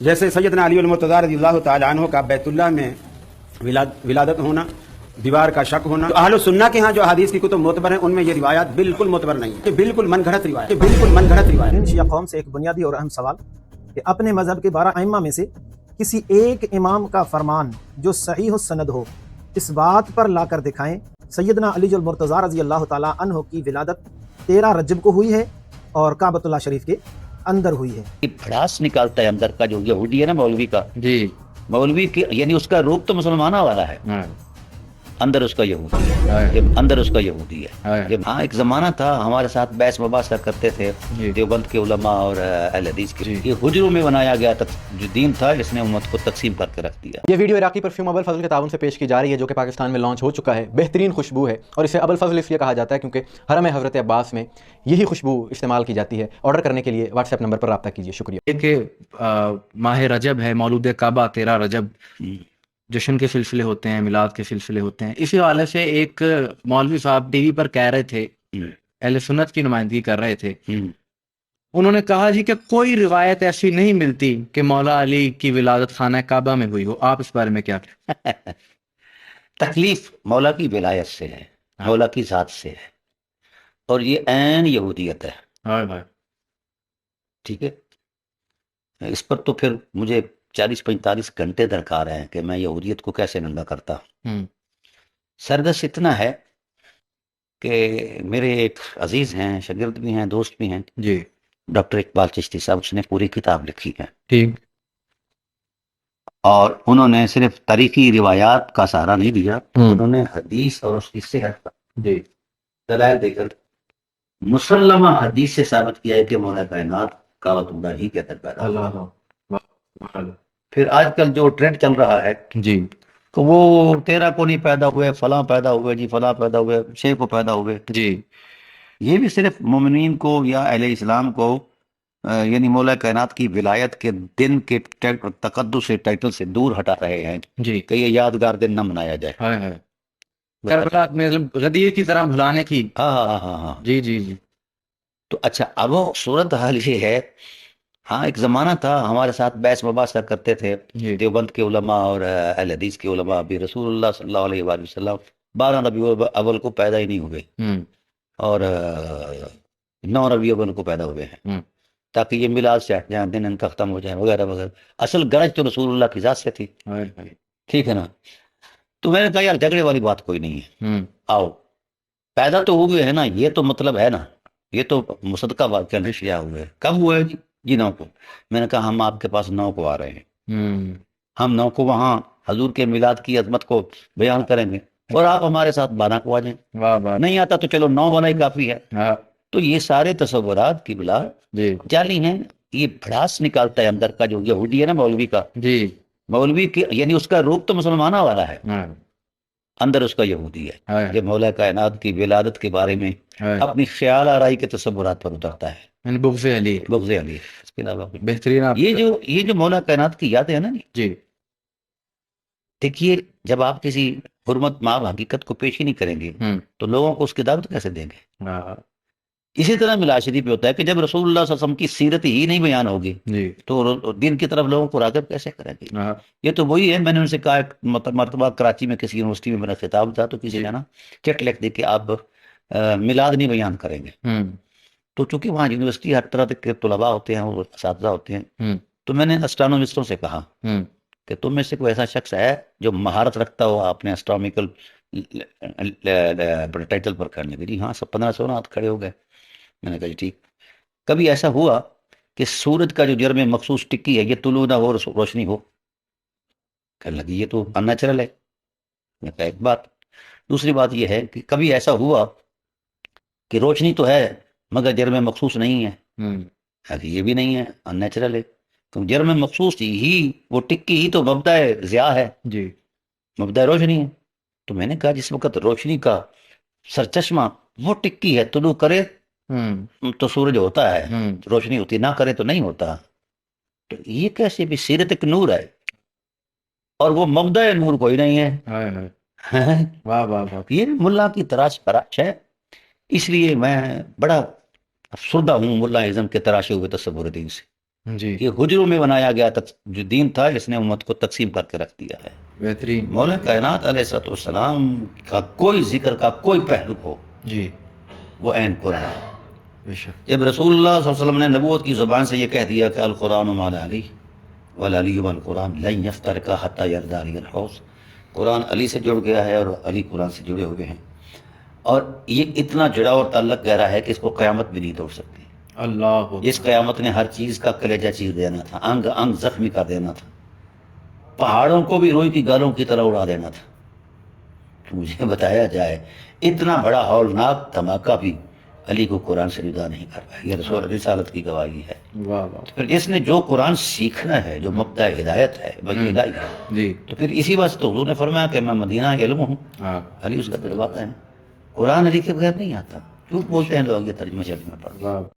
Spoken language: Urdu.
جیسے سیدنا علی المرتضیٰ رضی اللہ تعالی عنہ کا بیت اللہ میں ولادت ہونا، دیوار کا شک ہونا، تو اہل سنہ کے ہاں جو احادیث کی کتب معتبر ہیں ان میں یہ روایات بالکل معتبر نہیں ہے، بالکل من گھڑت روایت شیعہ قوم سے ایک بنیادی اور اہم سوال کہ اپنے مذہب کے 12 ائمہ میں سے کسی ایک امام کا فرمان جو صحیح السند ہو اس بات پر لا کر دکھائیں سیدنا علی المرتضیٰ رضی اللہ تعالی عنہ کی ولادت 13 رجب کو ہوئی ہے اور کعبۃ اللہ شریف کے اندر ہوئی ہے۔ بھڑاس نکالتا ہے اندر کا، جو یہودی ہے نا مولوی کا، جی مولوی کی یعنی اس کا روپ تو مسلمانہ والا ہے، ہاں اندر اس کا یہودی ہے، ہاں اندر اس کا یہودی ہے۔ ہاں ہاں ایک زمانہ تھا ہمارے ساتھ بحث مباحثہ کرتے تھے جی دیوبند کے علماء اور اہل حدیث کے، جی۔ یہ حجروں میں بنایا گیا جو دین تھا اس نے امت کو تقسیم کر کے رکھ دیا۔ یہ ویڈیو عراقی پرفیوم ابو الفضل کے تعاون سے پیش کی جا رہی ہے جو کہ پاکستان میں لانچ ہو چکا ہے۔ بہترین خوشبو ہے اور اسے ابو الفضل اس لیے کہا جاتا ہے کیونکہ حرم حضرت عباس میں یہی خوشبو استعمال کی جاتی ہے۔ آرڈر کرنے کے لیے واٹس ایپ نمبر پر رابطہ کیجیے، شکریہ۔ کہ ماہ رجب ہے، مولود کعبہ 13 رجب، جشن کے سلسلے ہوتے ہیں، میلاد کے سلسلے ہوتے ہیں۔ اسی حوالے سے ایک مولوی صاحب ٹی وی پر کہہ رہے تھے، اہل سنت کی نمائندگی کر رہے تھے، انہوں نے کہا جی کہ کوئی روایت ایسی نہیں ملتی کہ مولا علی کی ولادت خانہ کعبہ میں ہوئی ہو۔ آپ اس بارے میں کیا کہتے تکلیف مولا کی ولایت سے ہے، مولا کی ذات سے ہے، اور یہ عین یہودیت ہے، ہیں؟ ٹھیک ہے۔ اس پر تو پھر مجھے 40-45 گھنٹے درکار ہیں کہ میں یہودیت کو کیسے ننگا کرتا۔ سرگس اتنا ہے کہ میرے ایک عزیز ہیں، شاگرد بھی ہیں، دوست بھی ہیں، جی ڈاکٹر اقبال چشتی صاحب، اس نے پوری کتاب لکھی ہے، ٹھیک۔ اور انہوں نے صرف تاریخی روایات کا سہارا نہیں دیا، انہوں نے حدیث اور اس کی صحت کا جی دلائل دے کر مسلمہ حدیث سے ثابت کیا ہے کہ مولا کائنات کعبۃ اللہ ہی کے اندر پیدا ہوا۔ اللہ پھر آج کل جو ٹرینڈ چل رہا ہے جی تو وہ 13 کو نہیں پیدا ہوئے، فلاں پیدا ہوئے، جی فلاں پیدا ہوئے، 6 کو پیدا ہوئے، جی یہ بھی صرف مومنین کو یا اہل اسلام کو یعنی مولا کائنات کی ولایت کے دن کے تقدس سے ٹائٹل سے دور ہٹا رہے ہیں جی کہ یہ یادگار دن نہ منایا جائے۔ ہائے کربلا میں غدیر کی طرح بھلانے کی۔ ہاں ہاں ہاں ہاں۔ جی جی جی تو اچھا اب وہ صورت حال یہ ہے، ہاں ایک زمانہ تھا ہمارے ساتھ بحث مباحثہ کرتے تھے جی دیوبند کے علماء اور اہل حدیث کے علماء بھی، رسول اللہ صلی اللہ علیہ وآلہ وسلم 12 ربیع الاول کو پیدا ہی نہیں ہوئے، اور 9 ربیع الاول کو پیدا ہوئے ہیں تاکہ یہ میلاد سے ہٹ جائیں، دن ان کا ختم ہو جائے وغیرہ وغیرہ۔ اصل غرض تو رسول اللہ کی ذات سے تھی، ٹھیک ہے نا۔ تو میں نے کہا یار جھگڑے والی بات کوئی نہیں ہے، آؤ پیدا تو ہوئے ہیں نا، یہ تو مطلب ہے نا، یہ تو مصدقہ واقعہ نشیا ہوئے۔ کب ہوئے جی 9 کو۔ میں نے کہا ہم آپ کے پاس 9 کو آ رہے ہیں، ہم 9 کو وہاں حضور کے میلاد کی عظمت کو بیان کریں گے، اور آپ ہمارے ساتھ 12 کو آ جائیں۔ واہ واہ نہیں آتا تو چلو 9 والا ہی کافی ہے۔ ہاں تو یہ سارے تصورات کی بلا جی جعلی ہیں، یہ بھڑاس نکالتا ہے اندر کا، جو یہودی ہے نا مولوی کا، جی مولوی کی یعنی اس کا روپ تو مسلمانہ والا ہے، ہاں اندر اس کا یہودی ہے۔ ہاں یہ مولا کائنات کی ولادت کے بارے میں اپنی خیال آرائی کے تصورات پر اترتا ہے، یعنی بغض علی بغض علی ہے، اس کے علاوہ کچھ نہیں۔ بہترین آپ یہ جو مولا کائنات کی یادیں ہیں نا جی دیکھیے، جب آپ کسی حرمت مآب حقیقت کو پیش ہی نہیں کریں گے تو لوگوں کو اس کی دعوت کیسے دیں گے؟ ہاں اسی طرح میلاد شریف پہ ہوتا ہے کہ جب رسول اللہ صلی اللہ علیہ وسلم کی سیرت ہی نہیں بیان ہوگی جی تو دین کی طرف لوگوں کو راغب کیسے کریں گے؟ ہاں یہ تو وہی ہے، میں نے ان سے کہا ایک مرتبہ کراچی میں کسی یونیورسٹی میں میرا خطاب تھا، تو کسی نے نا چٹ لکھ دی کہ آپ میلاد نہیں بیان کریں گے۔ تو چونکہ وہاں یونیورسٹی ہر طرح کے طلباء ہوتے ہیں اور اساتذہ ہوتے ہیں، تو میں نے اسٹرانومسٹوں سے کہا کہ تم میں سے کوئی ایسا شخص ہے جو مہارت رکھتا ہو اپنے اسٹرانومیکل ٹائٹل پر کرنے کے؟ جی ہاں، سب 1500 ہاتھ کھڑے ہو گئے۔ میں نے کہا جی ٹھیک۔ کبھی ایسا ہوا کہ سورج کا جو جرم مخصوص ٹکی ہے یہ طلوع نہ ہو، روشنی ہو؟ کہنے لگی یہ تو ان نیچرل ہے۔ میں کہا ایک بات، دوسری بات یہ ہے کہ کبھی ایسا ہوا کہ روشنی تو ہے مگر جرم مخصوص نہیں ہے؟ کہ یہ بھی نہیں ہے، ان نیچرل ہے۔ تو جرم مخصوص ہی وہ ٹکی ہی تو مبدأ ضیاء ہے، جی مبدأ روشنی ہے۔ تو میں نے کہا جس وقت روشنی کا سرچشمہ وہ ٹکی ہے، طلوع کرے تو سورج ہوتا ہے، روشنی ہوتی، نہ کرے تو نہیں ہوتا۔ تو یہ کیسے بھی سیرت ایک نور ہے اور وہ مبدأ نور کوئی نہیں ہے۔ واہ واہ واہ یہ ملا کی تراش ہے۔ اس لیے میں بڑا افسردہ ہوں ملا اعظم کے تراشے ہوئے تصور دین سے۔ جی کہ حجروں میں بنایا گیا جو دین تھا اس نے امت کو تقسیم کر کے رکھ دیا ہے. بہترین. مولا کائنات علیہ الصلوۃ والسلام کا کوئی ذکر کا کوئی پہلو ہو جی وہ عین قرآن ہے. بے شک. جب رسول اللہ صلی اللہ علیہ وسلم نے نبوت کی زبان سے یہ کہہ دیا کہ القرآن مال علی والعلی والقرآن لن یفترقا حتی یرد علی الحوض، قرآن علی سے جڑ گیا ہے اور علی قرآن سے جڑے ہوئے ہیں، اور یہ اتنا جڑا اور تعلق گہرا ہے کہ اس کو قیامت بھی نہیں توڑ سکتی. اللہ. اس قیامت نے ہر چیز کا کلیجہ چیر دینا تھا، انگ انگ زخمی کر دینا تھا، پہاڑوں کو بھی روئی کی گالوں کی طرح اڑا دینا تھا. مجھے بتایا جائے اتنا بڑا ہولناک دھماکہ بھی علی کو قرآن سے جدا نہیں کر پایا. یہ رسول رسالت کی گواہی ہے. واہ واہ. پھر اس نے جو قرآن سیکھنا ہے، جو مبدأ ہدایت ہے، وہی الہی ہے، جی. تو پھر اسی واسطے حضور نے فرمایا کہ میں مدینہ علم ہوں، ہاں. علی اس کا دروازہ ہے. قرآن علی کے بغیر نہیں آتا. جھوٹ بولتے ہیں لوگ یہ ترجمہ شریف میں پڑھ. واہ.